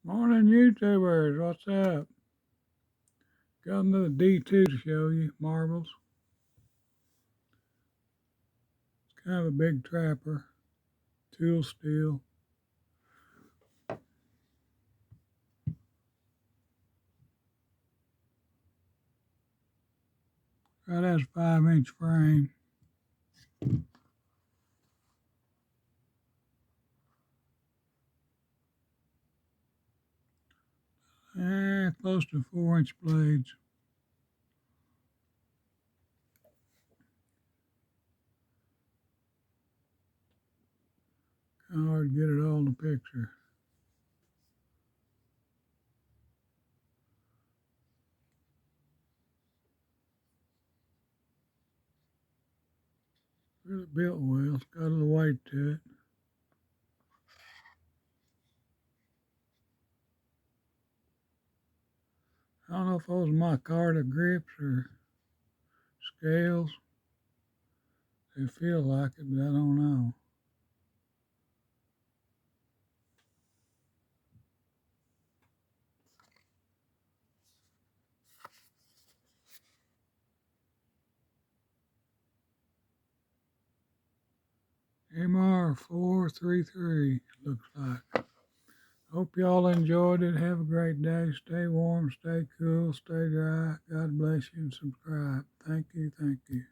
Morning, YouTubers. What's up? Got another D2 to show you. Marbles. It's kind of a big trapper. Tool steel. Right, has a 5-inch frame. Close to 4-inch blades. Kind of hard to get it all in the picture. Really built well. It's got a little weight to it. I don't know if those are micarta grips or scales. They feel like it, but I don't know. MR433 looks like. Hope y'all enjoyed it. Have a great day. Stay warm, stay cool, stay dry. God bless you and subscribe. Thank you. Thank you.